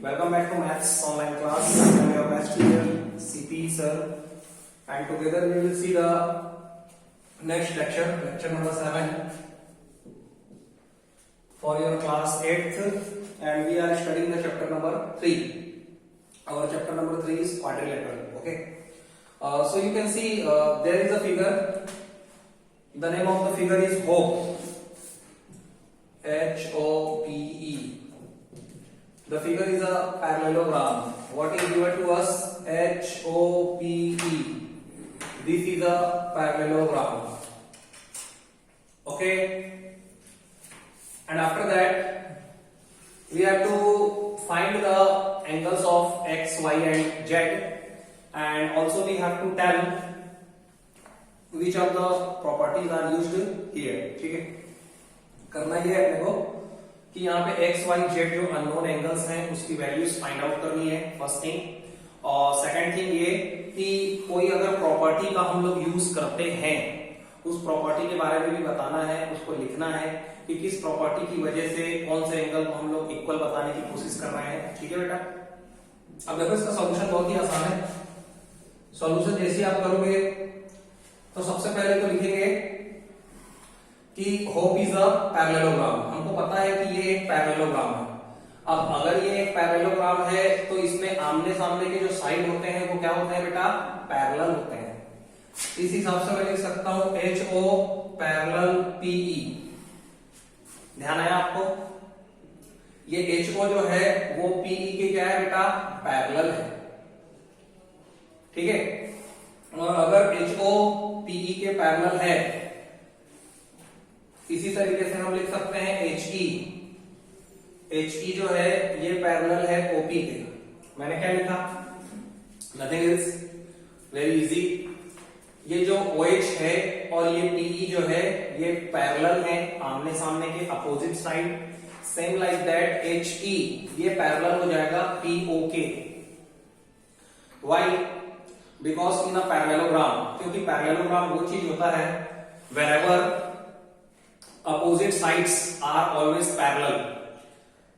Welcome back to Maths online class. I am your maths teacher CP sir, and together we will see the next lecture, lecture number 7 for your class 8th, and we are studying the chapter number 3. Our chapter number 3 is quadrilateral. Okay. So you can see there is a figure. The name of the figure is HOPE. HOPE. The figure is a parallelogram. What is given to us? HOPE. This is a parallelogram. Okay. And after that, we have to find the angles of X, Y, and Z, and also we have to tell which of the properties are used here. ठीक है, करना ये है अपने को कि यहाँ पे x, y, z जो अननोन एंगल्स हैं उसकी वैल्यूज फाइंड आउट करनी है, फर्स्ट थिंग। और सेकंड थिंग ये कि कोई अगर प्रॉपर्टी का हम लोग यूज करते हैं उस प्रॉपर्टी के बारे में भी बताना है, उसको लिखना है कि किस प्रॉपर्टी की वजह से कौन से एंगल को हम लोग इक्वल बताने की कोशिश कर रहे हैं। ठीक है बेटा, अब देखो इसका सॉल्यूशन बहुत ही आसान है। सॉल्यूशन जैसे आप करोगे तो सबसे पहले तो लिखेंगे कि होप इज अ पैरेललोग्राम। हमको पता है कि ये एक पैरेललोग्राम है। अब अगर ये एक पैरेललोग्राम है तो इसमें आमने सामने के जो साइड होते हैं वो क्या होते हैं बेटा? पैरेलल होते हैं। इस हिसाब से मैं लिख सकता हूं HO पैरेलल PE। ध्यान आया आपको? ये HO जो है वो PE के क्या है बेटा? पैरेलल है। ठीक है, और अगर HO PE के पैरेलल है, इसी तरीके से हम लिख सकते हैं HE जो है ये पैरेलल है OP के। मैंने क्या लिखा? Nothing else, very easy. ये जो OH है और ये PE जो है ये पैरेलल है, आमने सामने के opposite side. Same like that HE ये पैरेलल हो जाएगा PO के। Why? Because in a parallelogram, क्योंकि पैरेललोग्राम वो चीज होता है wherever opposite sides are always parallel.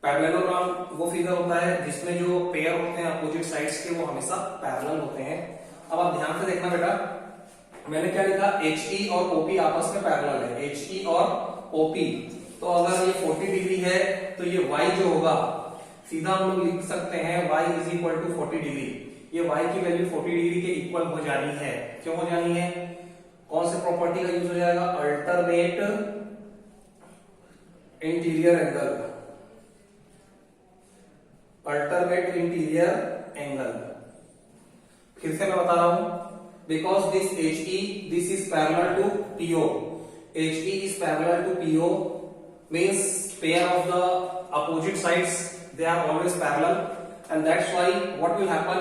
Parallelogram वो फिगर होता है जिसमें जो पेयर होते हैं अपोजिट साइड्स के वो हमेशा पैरेलल होते हैं। अब आप ध्यान से देखना बेटा, मैंने क्या लिखा? HE और OP आपस में पैरेलल है, HE और OP। तो अगर ये 40 डिग्री है तो ये Y जो होगा सीधा हम लोग लिख सकते हैं Y is equal to 40 degree. ये Y की वैल्यू 40 डिग्री के इक्वल हो जानी है। क्यों हो जानी है? कौन से प्रॉपर्टी का यूज हो जाएगा? Alternate interior angle. Alternate interior angle. फिर से मैं बता रहा हूं, because this HE this is parallel to PO। HE is parallel to PO means pair of the opposite sides they are always parallel, and that's why what will happen,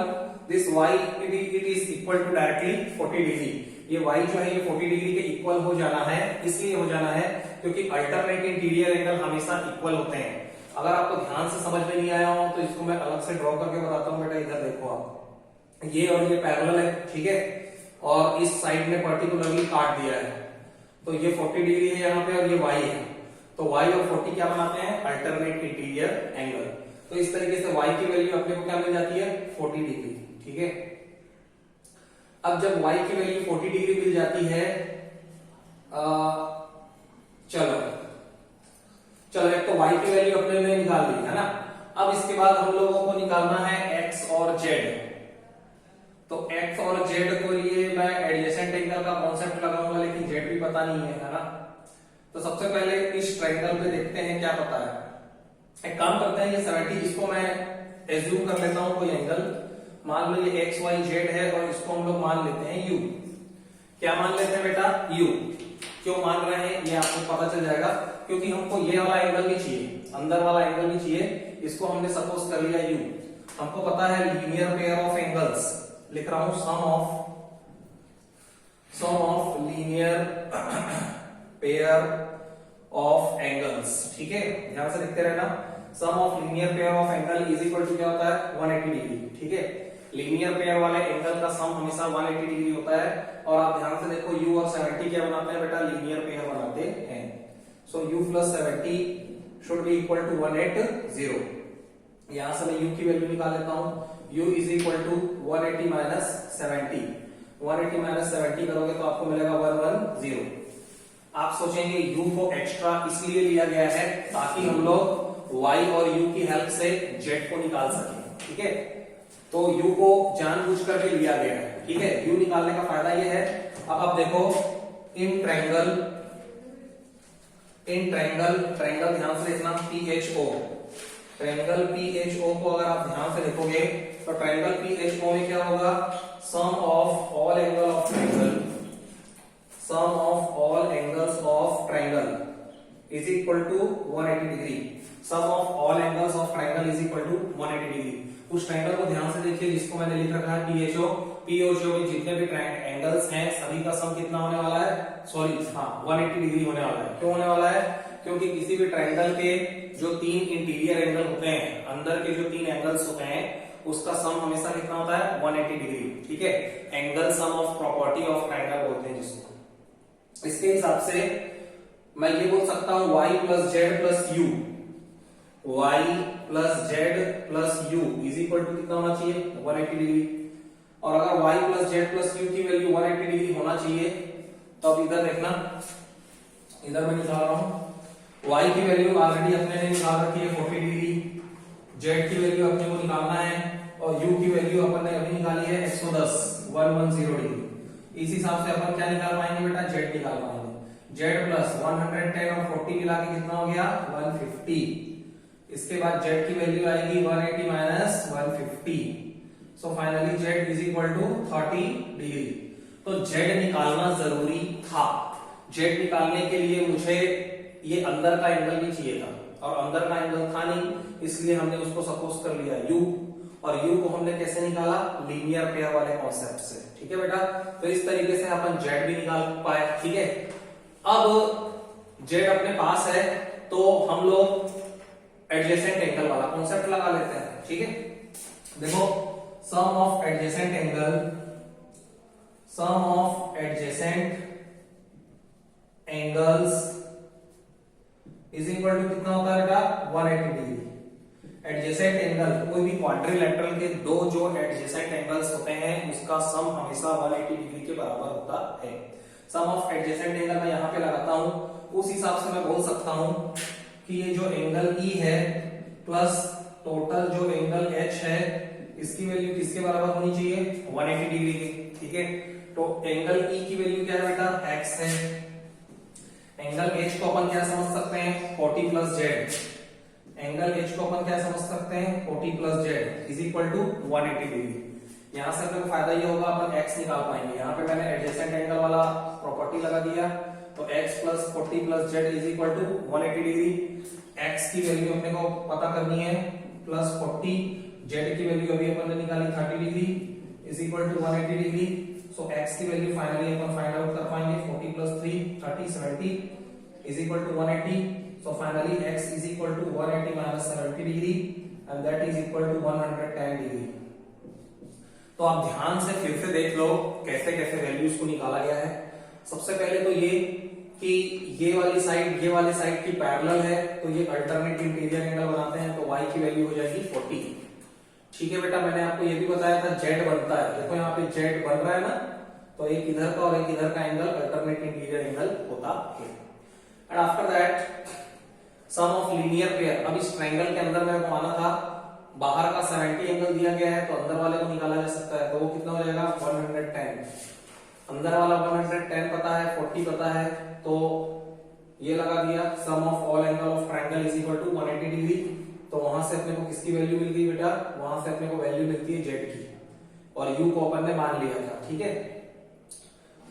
this Y it is equal to directly 40 degree. ये Y जो है ये 40 degree के equal हो जाना है। इसलिए हो जाना है क्योंकि अल्टरनेट इंटीरियर एंगल हमेशा इक्वल होते हैं। अगर आपको ध्यान से समझ में नहीं आया हो तो इसको मैं अलग से ड्रॉ करके बताता हूं बेटा। इधर देखो आप, ये और ये पैरेलल है, ठीक है, और इस साइड में पर्टिकुलरली काट दिया है। तो ये 40 डिग्री है यहाँ पे और ये Y है। तो Y और 40 क्या बनाते हैं? Alternate interior angle. तो इस तरीके से Y की वैल्यू अपने को क्या मिल जाती है? 40 डिग्री। ठीक है, अब जब Y की वैल्यू 40 डिग्री मिल जाती है, चलो एक तो Y की वैल्यू अपने ने निकाल ली है ना। अब इसके बाद हम लोगों को निकालना है X और Z। तो X और Z को लिए मैं एडजेसेंट एंगल का कॉन्सेप्ट लगाऊंगा, लेकिन Z भी पता नहीं है ना। तो सबसे पहले इस ट्रायंगल पे देखते हैं क्या पता है। एक काम करते हैं, ये 70 इसको मैं एज्यूम कर लेता हूं कोई एंगल। मान लो ये X Y Z है और इसको हम लोग मान लेते हैं U। क्या मान लेते हैं बेटा? U। क्यों मान रहे हैं ये आपको पता चल जाएगा, क्योंकि हमको ये वाला एंगल भी चाहिए, अंदर वाला एंगल भी चाहिए। इसको हमने सपोज कर लिया U। हमको पता है लीनियर पेयर ऑफ एंगल्स, लिख रहा हूं sum of linear pair of angles. ठीक है, ध्यान से लिखते रहना। Sum of linear pair of angle is equal to क्या होता है? 180 डिग्री। ठीक है, लीनियर पेयर वाले एंगल का सम हमेशा 180 डिग्री होता है। और आप ध्यान से देखो U और 70 क्या बनाते हैं बेटा? लीनियर पेयर बनाते हैं। सो U plus 70 should be equal to 180. यहां से मैं u की वैल्यू निकाल लेता हूं, u is equal to 180 minus 70, 180 minus 70 करोगे तो आपको मिलेगा 110। आप सोचेंगे u को एक्स्ट्रा इसलिए लिया गया है ताकि हम लोग y और u की हेल्प से z को निकाल सकें, ठीक है। तो u को जानबूझ करके लिया गया है, ठीक है। u निकालने का फायदा ये है, अब आप देखो इन ट्रायंगल ध्यान से लिखना PHO, ट्रायंगल PHO को अगर आप ध्यान से लिखोगे तो ट्रायंगल PHO में क्या होगा, sum of all angle of triangle, sum of all angles of triangle is equal to 180 degree, sum of all angles of triangle is equal to 180 degree. उस ट्रायंगल को ध्यान से देखिए जिसको मैंने लिख रखा है PHO, PHO में जितने भी एंगल्स हैं सभी का सम कितना होने वाला है, सॉरी हाँ 180 डिग्री होने वाला है। क्यों होने वाला है, क्योंकि किसी भी ट्रायंगल के जो 3 इंटीरियर एंगल होते हैं, अंदर के जो 3 एंगल्स होते हैं उसका सम हमेशा कितना होता है 180 डिग्री, ठीक है। Angle sum of property of triangle बोलते हैं जिसको। इसके हिसाब से मैं ये बोल सकता हूं y plus Z plus U, y plus Z plus U is equal to कितना होना चाहिए 180 डिग्री। और अगर y plus Z plus U की वैल्यू 180 डिग्री होना चाहिए तो अब इधर देखना, इधर मैं निकाल रहा हूं y की वैल्यू ऑलरेडी अपने ने निकाल रखी है 40 डिग्री, z की वैल्यू अपने को निकालना है और u की वैल्यू अपन ने अभी निकाली है 110 डिग्री। इस हिसाब से अपन क्या निकाल पाएंगे बेटा, z निकाल पाएंगे। z प्लस 110 और 40 मिला के कितना हो गया 150। इसके बाद z की वैल्यू आएगी 180 minus 150, so finally z is equal to 30 degree. तो z निकालना जरूरी था। z निकालने के लिए मुझे ये अंदर का एंगल भी चाहिए था और अंदर का एंगल था नहीं, इसलिए हमने उसको सपोज कर लिया u, और u को हमने कैसे निकाला, लीनियर पेयर वाले कॉन्सेप्ट से, ठीक है बेटा। तो इस तरीके से अपन z भी निकाल पाए, ठीक है। अब z अपने पास है तो हम लोग एडजेसेंट एंगल वाला कॉन्सेप्ट लगा लेते हैं, ठीक है। देखो sum of adjacent angle, sum of adjacent angles is equal to कितना होता है बेटा 180 डिग्री। एडजेसेंट एंगल, कोई भी क्वाड्रिलेटरल के दो जो एडजेसेंट एंगल्स होते हैं उसका सम हमेशा 180 डिग्री के बराबर होता है। सम ऑफ एडजेसेंट एंगल मैं यहां पे लगाता हूं, उस हिसाब से मैं बोल सकता हूं कि ये जो एंगल E है प्लस टोटल जो एंगल H है इसकी वैल्यू किसके बराबर होनी चाहिए 180 डिग्री की, ठीक है। तो एंगल E की वैल्यू क्या है बेटा x है, एंगल H को अपन क्या समझ सकते हैं 40 प्लस जेड, एंगल H को अपन क्या समझ सकते हैं 40 plus Z is equal to 180 degree. यहां से अपने को फायदा ये होगा अपन x निकाल पाएंगे। यहाँ पे मैंने एडजेसेंट एंगल वाला प्रॉपर्टी लगा दिया तो x plus 40 plus Z is equal to 180 degree. x की वैल्यू अपने को पता करनी है प्लस 40, जेड की वैल्यू अभी अपन ने निकाली 30 degree is equal to 180 degree. So x की वैल्यू फाइनली अपन फाइंड आउट कर पाएंगे 40 plus 3 30 70 is equal to 180। So finally x is equal to 180 minus 70 degree and that is equal to 110 degree। तो आप ध्यान से फिर से देख लो कैसे कैसे वैल्यूज को निकाला गया है। सबसे पहले तो ये कि ये वाली साइड की पैरेलल है तो ये अल्टरनेट इंटीरियर एंगल बनाते हैं तो y की वैल्यू हो जाएगी 40, ठीक है बेटा। मैंने आपको ये भी बताया था z बनता है, देखो यहाँ पे z बन रहा है ना, तो एक इधर का और एक इधर का एंगल अल्टरनेट इंटीरियर एंगल होता है। And after that sum of linear pair. अब इस ट्रायंगल के अंदर मेरे को माना था बाहर का 70 एंगल दिया गया है तो अंदर वाले को निकाला जा सकता है, तो वो कितना हो जाएगा 110। अंदर वाला 110 पता है, 40 पता है, तो ये लगा दिया sum of all angle of triangle is equal to 180 degree. तो वहां से अपने को किसकी वैल्यू मिल गई बेटा, वहां से अपने को वैल्यू मिलती है जेड की और यू को अपन ने मान लिया था, ठीक है।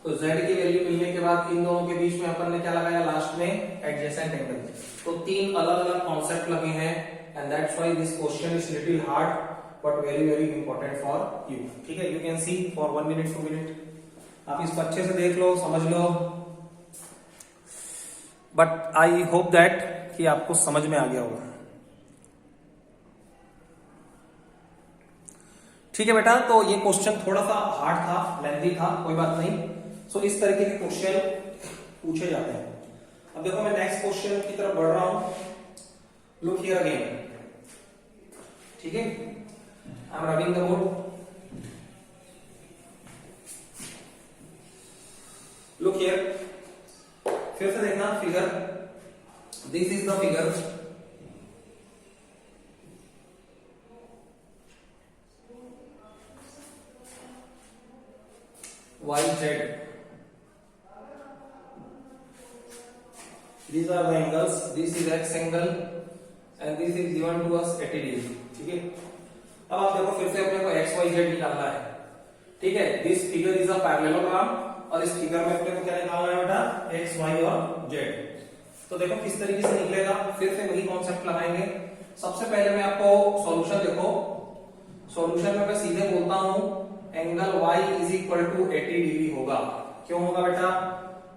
तो z की वैल्यू मिलने के बाद इन दोनों के बीच में अपन ने क्या लगाया लास्ट में एडजेसेंट एंगल। तो 3 अलग अलग कॉन्सेप्ट लगे हैं and that's why this question is little hard but very very important for you, ठीक है। You can C for 1 minute 2 minute आप इसको अच्छे से देख लो, समझ लो, बट आई होप दैट कि आपको समझ में आ गया होगा, ठीक है बेटा। तो ये क्वेश्चन थोड़ा सा हार्ड था, लेंथी था, कोई बात नहीं। सो इस तरीके के क्वेश्चन पूछे जाते हैं। अब देखो मैं नेक्स्ट क्वेश्चन की तरफ बढ़ रहा हूं। लुक हियर अगेन, ठीक है, I am rubbing the board. Look here, फिर से देखना figure, this is the figure, y z, these are the angles, this is x angle and this is given to us 80 degree, ठीक है। अब आप देखो फिर से अपने को x y z निकालना है, ठीक है। This figure is a parallelogram और इस फिगर में अपने को क्या निकालना है बेटा, x y और z। तो देखो किस तरीके से निकलेगा, फिर से वही कॉन्सेप्ट लगाएंगे। सबसे पहले मैं आपको सॉल्यूशन देखो, सॉल्यूशन में मैं सीधे बोलता हूं angle y is equal to 80 degree होगा। क्यों होगा बेटा,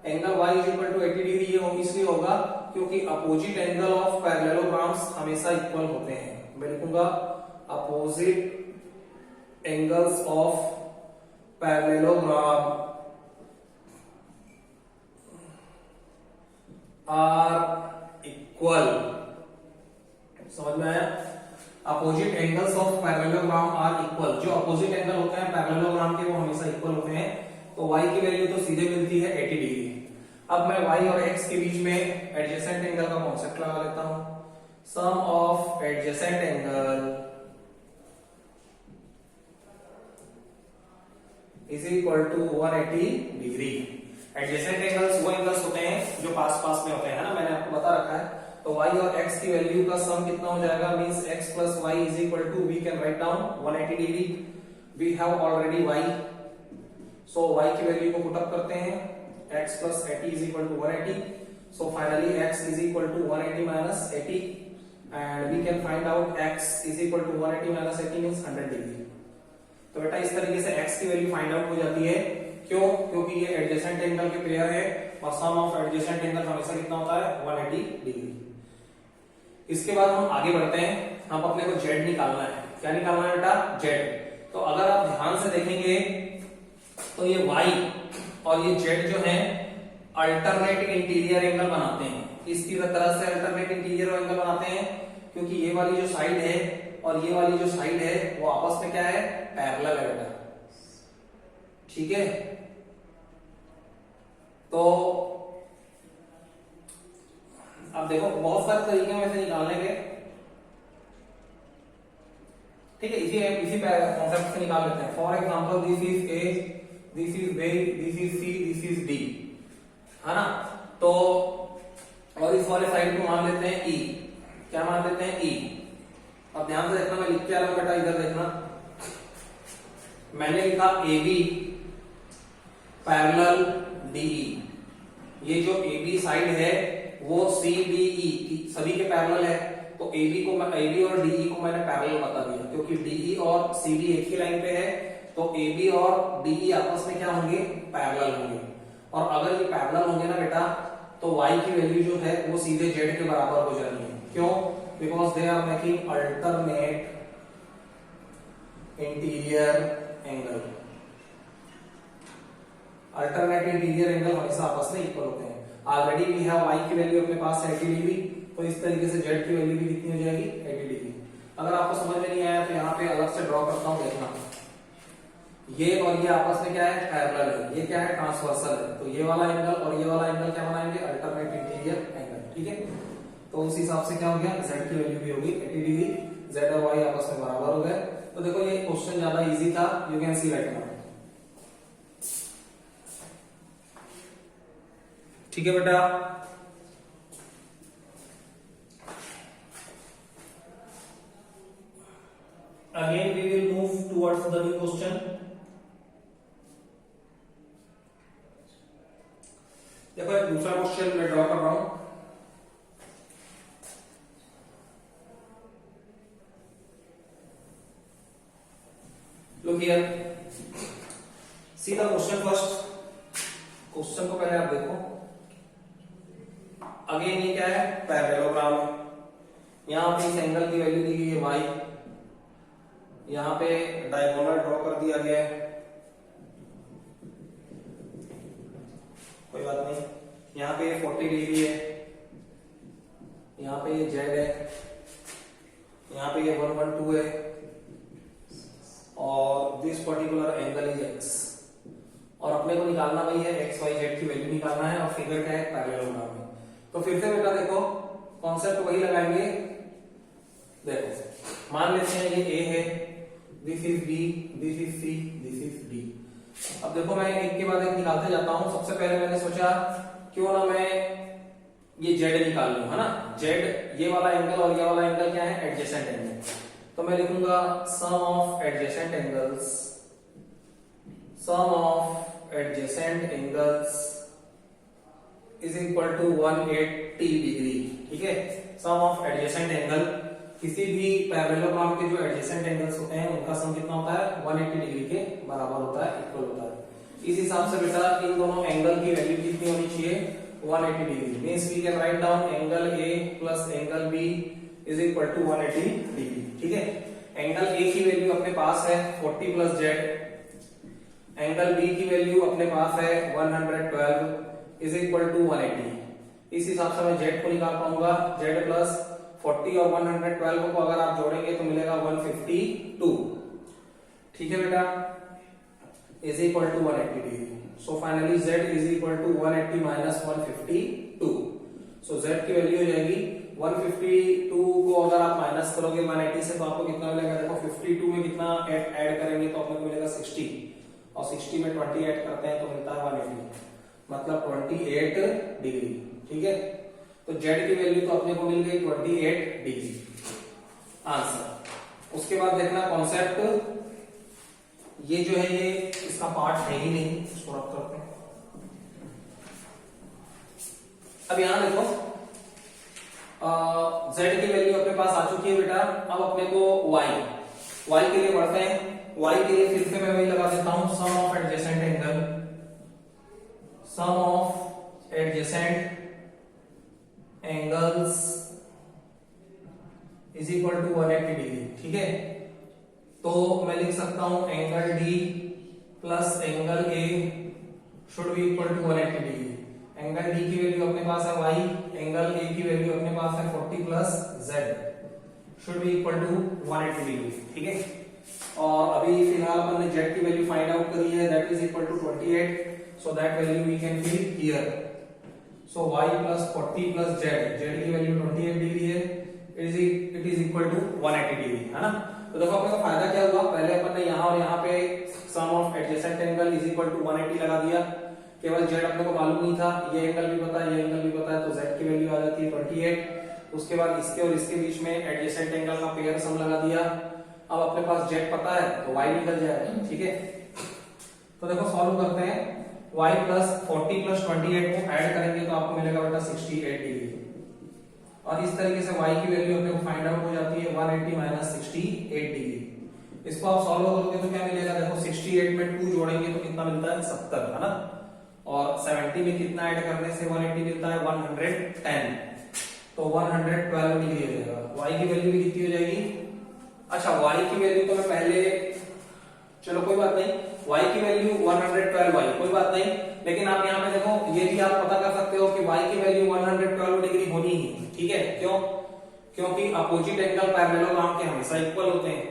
angle y is equal to 80 degree ये इसलिए होगा क्योंकि अपोजिट एंगल ऑफ पैरेललोग्राम्स हमेशा इक्वल होते हैं। मैं लिखूंगा opposite angles of parallelogram are equal. समझ में आया, opposite angles of parallelogram are equal. जो अपोजिट एंगल होते हैं पैरेललोग्राम के वो हमेशा इक्वल होते हैं। तो y की वैल्यू तो सीधे मिलती है 80 डिग्री। अब मैं y और x के बीच में एडजेसेंट एंगल का कॉन्सेप्ट लगा लेता हूं। Sum of adjacent angle is equal to 180 degree. Adjacent angles वो एंगल्स होते हैं जो पास पास में होते हैं, है ना, मैंने आपको बता रखा है। तो y और x की वैल्यू का सम कितना हो जाएगा, means x plus y is equal to, we can write down 180 degree. we have already y, so y की वैल्यू को पुट अप करते हैं, x plus 80 is equal to 180, so finally x is equal to 180 minus 80 and we can find out x is equal to 180 minus 80 means 100 degree. तो बेटा इस तरीके से x की वैल्यू फाइंड आउट हो जाती है। क्यों, क्योंकि ये एडजेसेंट एंगल के पेयर है और सम ऑफ एडजेसेंट एंगल हमेशा कितना होता है, 180 डिग्री। इसके बाद हम आगे बढ़ते हैं, हम अपने को z निकालना है। क्या निकालना है बेटा, z। तो अगर आप ध्यान से देखेंगे तो ये y और ये z जो है अल्टरनेट इंटीरियर एंगल बनाते हैं। इसकी तरह से अल्टरनेट इंटीरियर एंगल बनाते हैं क्योंकि ये वाली जो साइड है और ये वाली जो साइड है वो आपस में क्या है, पैरेलल है बेटा, ठीक है। तो अब देखो बहुत सारे तरीके में से निकालने के, ठीक है, इसी कॉन्सेप्ट से निकाल लेते हैं। For example this is A, this is B, this is C, this is D, है ना। तो और इस वाले साइड को मान लेते हैं ई। क्या मान लेते हैं, ई। अब ध्यान से देखना, मैं लिख के आ रहा हूं बेटा, इधर देखना। मैंने लिखा ए बी पैरेलल डीई। ये जो ए बी साइड है वो सी डी ई सभी के पैरेलल है। तो ए बी और डीई को मैंने पैरेलल बता दिया क्योंकि डीई और सी डी एक ही लाइन पे है। तो ए बी और डीई आपस में क्या होंगे, पैरेलल होंगे। और अगर ये पैरेलल होंगे ना बेटा तो y की वैल्यू जो है वो सीधे z के बराबर हो जानी है। क्यों, because they are making alternate interior angle. Alternate interior angle हमेशा आपस में इक्वल होते हैं। ऑलरेडी वी हैव y की वैल्यू अपने पास 80 डिग्री, तो इस तरीके से z की वैल्यू भी कितनी हो जाएगी, 80 डिग्री। अगर आपको समझ में नहीं आया तो यहाँ पे अलग से ड्रॉ करता हूँ, देखना। ये और ये आपस में क्या है, पैरेलल है। ये क्या है, ट्रांसवर्सल है। तो ये वाला एंगल और ये वाला एंगल क्या बनाएंगे, अल्टरनेट इंटीरियर एंगल, ठीक है। तो उस हिसाब से क्या हो गया, z की वैल्यू भी होगी 80 डिग्री, z और y आपस में बराबर हो गए। तो देखो ये क्वेश्चन ज्यादा इजी था, you can C right now, ठीक है बेटा। Again we will move towards the new question. देखो एक दूसरा क्वेश्चन मैं ड्रॉ कर रहा हूं। Look here, see the question first. Question को पहले आप देखो। अगेन ये क्या है, पैरेललोग्राम है। यहाँ पे इस एंगल की वैल्यू दी गई है y, यहाँ पे डायगोनल ड्रॉ कर दिया गया है, कोई बात नहीं। यहाँ पे 40 डिग्री है, यहाँ पे ये z है यहाँ पे ये 112 है और this particular angle is x, और अपने को निकालना भाई है एक्स वाई जेड की वैल्यू निकालना है, और फिगर क्या है पैरेललोग्राम है। तो फिर से बेटा देखो कॉन्सेप्ट वही लगाएंगे। देखो मान लेते हैं ये ए है, this is B, this is C, this is D. अब देखो मैं एक के बाद एक निकालते जाता हूं। सबसे पहले मैंने सोचा क्यों ना मैं ये जेड निकाल लूं, है ना। जेड ये वाला एंगल और ये वाला एंगल क्या है, एडजेसेंट एंगल। तो मैं लिखूंगा sum of adjacent angles, sum of adjacent angles is equal to 180 degree. ठीक है, सम ऑफ एडजेसेंट एंगल, किसी भी पैरेललोग्राम के जो एडजेसेंट एंगल्स होते हैं उनका सम कितना होता है, 180 डिग्री के बराबर होता है, इक्वल होता है। इस हिसाब से बेटा इन दोनों एंगल की वैल्यू कितनी होनी चाहिए, 180 degree. Means we can write down angle A plus angle B is equal to 180 degree. ठीक है, एंगल ए की वैल्यू अपने पास है 40 प्लस जेड, एंगल बी की वैल्यू अपने पास है 112 इज इक्वल टू 180। इस हिसाब से मैं जेड को निकाल पाऊंगा, जेड प्लस 40 और 112 को अगर आप जोड़ेंगे तो मिलेगा 152। ठीक है बेटा, is equal to 180 degree. So finally Z is equal to 180 minus 152। So Z की वैल्यू हो जाएगी 152 को अगर आप माइनस करोगे 180 से तो आपको कितना मिलेगा, देखो 52 में कितना ऐड करेंगे तो आपको मिलेगा 60, और 60 में 20 ऐड करते हैं तो मिलता है 180, मतलब 28 डिग्री। ठीक है, तो जेड की वैल्यू तो अपने को मिल गई 28 डिग्री आंसर। उसके बाद देखना कॉन्सेप्ट, ये जो है ये इसका पार्ट है ही नहीं, इसको रख करते हैं। अब यहां देखो जेड की वैल्यू अपने पास आ चुकी है बेटा। अब अपने को वाई के लिए बढ़ते हैं। वाई के लिए फिर से मैं वही लगा देता हूं, sum of adjacent angle, sum of adjacent angles is equal to 180 degree. ठीक है, तो मैं लिख सकता हूं angle D plus angle A should be equal to 180 degree. Angle D की वैल्यू अपने पास है y, एंगल ए की वैल्यू अपने पास है 40 plus z should be equal to 180 degree. ठीक है, और अभी फिलहाल अपन ने z की वैल्यू फाइंड आउट करी है, that is equal to 28, so that value we can fill here. So y plus 40 plus z की वैल्यू 28 डिग्री है, it is equal to 180 degree, है ना। तो देखो अपने का फायदा क्या हुआ, पहले अपन ने यहाँ और यहाँ पे sum of adjacent angle is equal to 180 लगा दिया, केवल z अपने को मालूम नहीं था, ये एंगल भी पता है, ये एंगल भी पता है, तो z की वैल्यू आ जाती है 28। उसके बाद इसके और इसके बीच में एडजेसेंट एंगल का पेयर सम लगा दिया। अब अपने पास z पता है तो y निकल जाएगा। ठीक है, तो देखो सॉल्व करते हैं। y प्लस 40 प्लस 28 को ऐड करेंगे तो आपको मिलेगा बेटा 68 डिग्री, और इस तरीके से y की वैल्यू अपने को फाइंड आउट हो जाती है 180 माइनस 68 डिग्री। इसको आप सॉल्व करोगे तो क्या मिलेगा, देखो 68 में 2 जोड़ेंगे तो कितना मिलता है 70, है ना, और 70 में कितना ऐड करने से 180 मिलता है 110, तो 112 डिग्री हो जाएगा। y की वैल्यू भी कितनी हो जाएगी, अच्छा y की वैल्यू तो मैं पहले, चलो कोई बात नहीं, y की वैल्यू 112y कोई बात नहीं, लेकिन आप यहाँ पे देखो ये भी आप पता कर सकते हो कि y की वैल्यू 112 डिग्री होनी ही। ठीक है, क्यों, क्योंकि अपोजिट एंगल पैरेललोग्राम के हमेशा इक्वल होते हैं,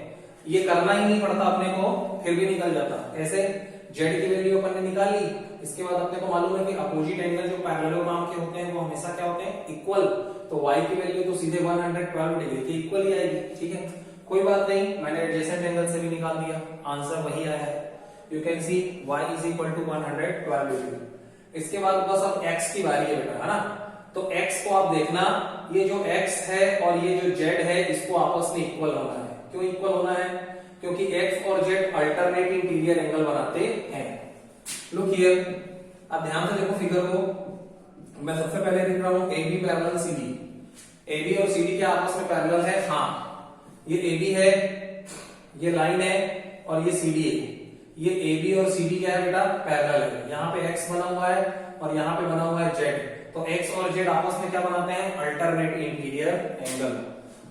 ये करना ही नहीं पड़ता अपने को, फिर भी निकल जाता। ऐसे z की वैल्यू अपन ने निकाली, इसके बाद अपने को मालूम है कि अपोजिट एंगल जो पैरेललोग्राम के होते हैं वो हमेशा क्या होते हैं, इक्वल, तो y की वैल्यू तो सीधे 112 डिग्री की इक्वल ही आएगी। ठीक है, कोई बात नहीं, मैंने एडजेसेंट एंगल से भी निकाल दिया, आंसर वही आया है। You can see y is equal to 112 degree. इसके बाद बस अब x की बारी है बेटा, है ना। तो x को आप देखना, ये जो x है और ये जो z है इसको आपस में इक्वल होना है। क्यों इक्वल होना है, क्योंकि x और z अल्टरनेट इंटीरियर एंगल बनाते हैं। लुक हियर, अब ध्यान से देखो फिगर को। मैं सबसे पहले लिख रहा हूं AB पैरेलल CD। AB और CD क्या आपस में पैरेलल है, हाँ, ये AB है, ये लाइन है, और ये CD है। ये AB और CD क्या है बेटा, पैरेलल है। यहाँ पे x बना हुआ है और यहाँ पे बना हुआ है z, तो x और z आपस में क्या बनाते हैं, alternate interior angle.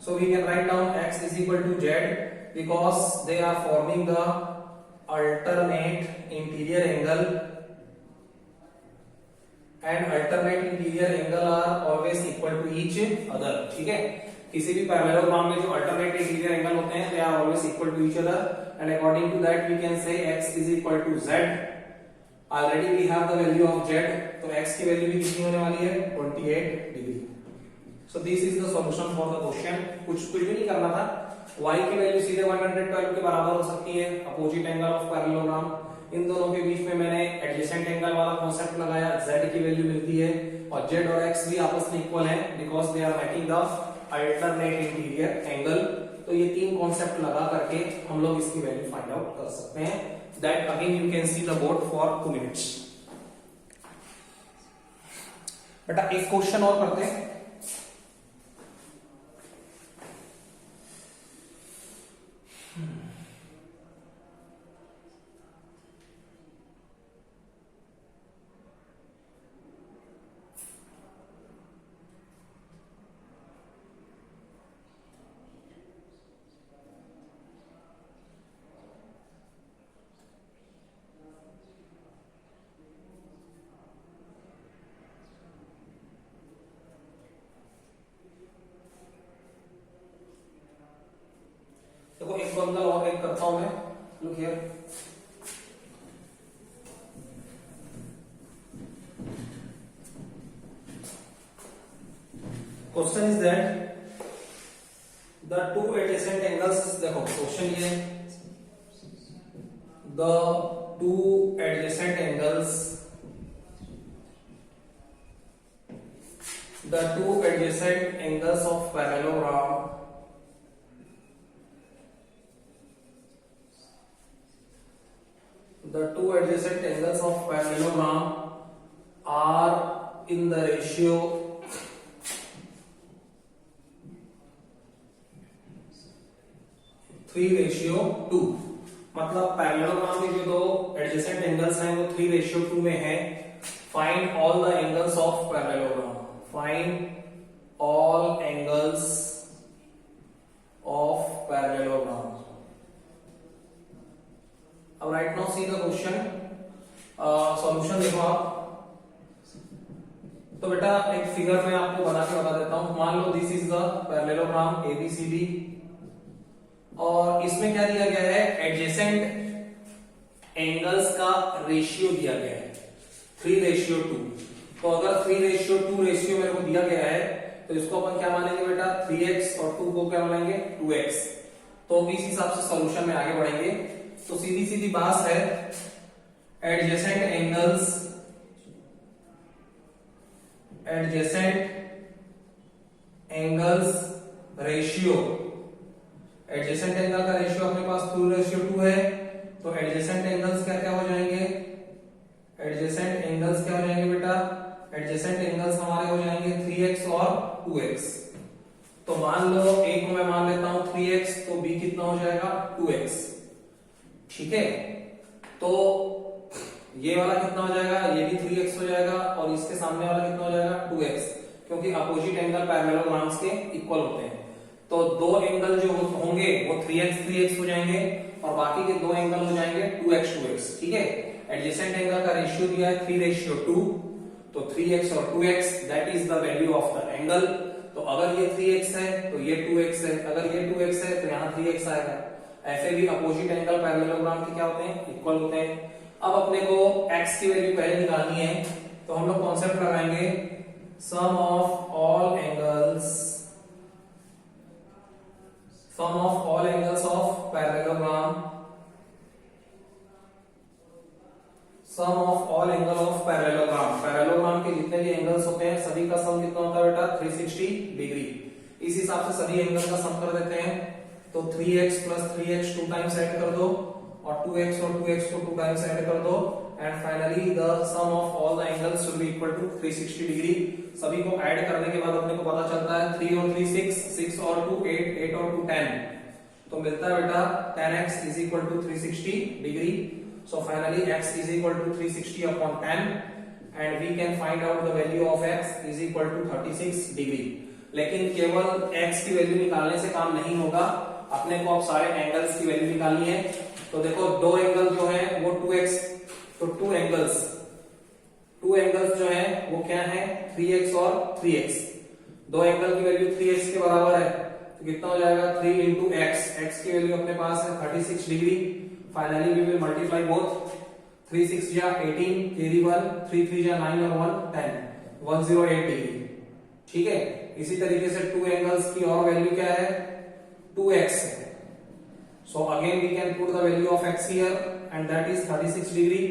So we can write down x is equal to z because they are forming the alternate interior angle, and alternate interior angle are always equal to each other. ठीक है, किसी भी parallelogram में जो alternate interior angle होते हैं they are always equal to each other and according to that we can say x is equal to z। Already we have the value of z, तो x की value भी कितनी होने वाली है 28 degree. So this is the solution for the question. कुछ भी नहीं करना था, y की वैल्यू सीधे 112 के बराबर हो सकती है, अपोजिट एंगल ऑफ पैरेललोग्राम। इन दोनों के बीच में मैंने एडजेसेंट एंगल वाला कॉन्सेप्ट लगाया, z की वैल्यू मिलती है और z और x भी आपस में इक्वल है because they are making the alternate interior angle. तो ये तीन कॉन्सेप्ट लगा करके हम लोग इसकी वैल्यू फाइंड आउट कर सकते हैं। That again you can see the board for 2 minutes. बेटा एक क्वेश्चन और करते हैं। देखो एक बंडल और एक करता हूं मैं। Look here, question is that the two adjacent angles, देखो क्वेश्चन ये the two adjacent angles, the two adjacent angles of parallelogram are in the ratio 3:2। मतलब पैरेललोग्राम में जो दो एडजेसेंट एंगल्स हैं वो 3:2 में है। Find all the angles of parallelogram, find all angles of parallelogram. अब right now see the question, solution देखो आप। तो बेटा एक फिगर में आपको बना के बता देता हूं। मान लो this is the parallelogram ABCD और इसमें क्या दिया गया है, एडजेसेंट एंगल्स का रेशियो दिया गया है 3:2। तो अगर 3:2 रेशियो मेरे को दिया गया है तो इसको अपन क्या मानेंगे बेटा 3x और 2 को क्या मानेंगे 2x। तो इस हिसाब से सॉल्यूशन में आगे बढ़ेंगे। तो सीधी सीधी बात है, adjacent angles ratio, adjacent angle का रेशियो अपने पास 2:2 है। तो एडजेसेंट एंगल्स क्या क्या हो जाएंगे, एडजेसेंट एंगल्स क्या हो जाएंगे बेटा, एडजेसेंट एंगल्स हमारे हो जाएंगे 3x और 2x। तो मान लो A को मैं मान लेता हूं 3x, तो B कितना हो जाएगा 2x। ठीक है, तो ये वाला कितना हो जाएगा, ये भी 3x हो जाएगा और इसके सामने वाला कितना हो जाएगा 2x, क्योंकि अपोजिट एंगल पैरेललोग्राम्स के इक्वल होते हैं। तो दो एंगल जो होंगे वो 3x हो जाएंगे और बाकी के दो एंगल हो जाएंगे 2x। ठीक है, एडजेसेंट एंगल का रेशियो दिया है 3:2, तो 3x और 2x that is the value of the angle. तो अगर ये 3x है तो ये 2x है, अगर ये 2x है तो यहाँ 3x आएगा। ऐसे भी अपोजिट एंगल पैरेललोग्राम के क्या होते हैं, इक्वल होते हैं। अब अपने को x की वैल्यू पहले निकालनी है, तो हम लोग कॉन्सेप्ट लगाएंगे sum of all angles of parallelogram, sum of all angle of parallelogram. Parallelogram के जितने भी एंगल्स होते हैं सभी का सम कितना होता है बेटा 360 डिग्री। इस हिसाब से सभी एंगल का सम कर देते हैं। तो 3x plus 3x 2 times add कर दो और 2x और 2x को 2 टाइम्स ऐड कर दो and finally the sum of all the angles should be equal to 360 degree. सभी को ऐड करने के बाद अपने को पता चलता है 3 और 3 6, 6 और 2 8, 8 और 2 10, तो मिलता है बेटा 10x is equal to 360 degree. So finally x is equal to 360 upon 10 and we can find out the value of x is equal to 36 degree। लेकिन केवल x की वैल्यू निकालने से काम नहीं होगा, अपने को अब सारे एंगल्स की वैल्यू निकालनी है। तो देखो दो एंगल जो है वो 2x, तो टू एंगल्स जो है वो क्या है 3x और 3x। दो एंगल की वैल्यू 3x के बराबर है तो कितना हो जाएगा 3 इंटू एक्स, एक्स की वैल्यू अपने पास है 36 degree. Finally we will multiply both, 3 6 जा 18, कैरी 1, 3 3 जा 9 और 1 10, 108 डिग्री। ठीक है, इसी तरीके से टू एंगल्स की और वैल्यू क्या है 2x है। So again we can put the value of x here and that is 36 degree.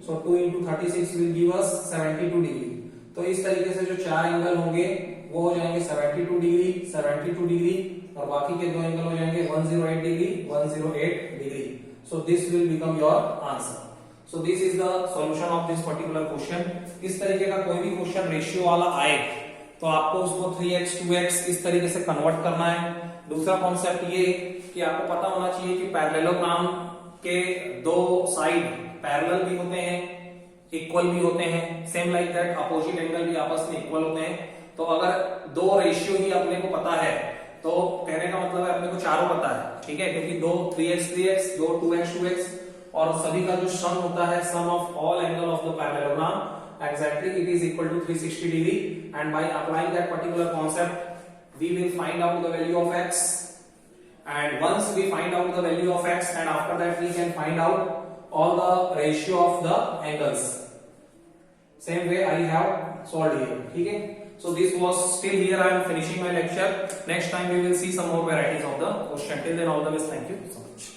So 2 into 36 will give us 72 degree. तो इस तरीके से जो चार एंगल होंगे वो हो जाएंगे 72 डिग्री, 72 डिग्री और बाकी के दो एंगल हो जाएंगे 108 degree, 108 degree. So this will become your answer. So this is the solution of this particular question. इस तरीके का कोई भी क्वेश्चन रेशियो वाला आए तो आपको उसको 3x 2x इस तरीके से कन्वर्ट करना है। दूसरा कॉन्सेप्ट ये कि आपको पता होना चाहिए कि पैरेललोग्राम के दो साइड पैरेलल भी होते हैं, इक्वल भी होते हैं, same like that opposite angle भी आपस में इक्वल होते हैं। तो अगर दो रेशियो ही अपने को पता है तो कहने का मतलब है अपने को चारों पता है, ठीक है, क्योंकि दो 3x 3x, दो 2x 2x और सभी का जो सम होता है sum of all angle of the parallelogram exactly it is equal to 360 degree and by applying that particular concept we will find out the value of x, and once we find out the value of x and after that we can find out all the ratio of the angles same way I have solved here. ठीक है, so this was still here I am finishing my lecture. Next time we will see some more varieties of the question. Till then all the best, thank you so much.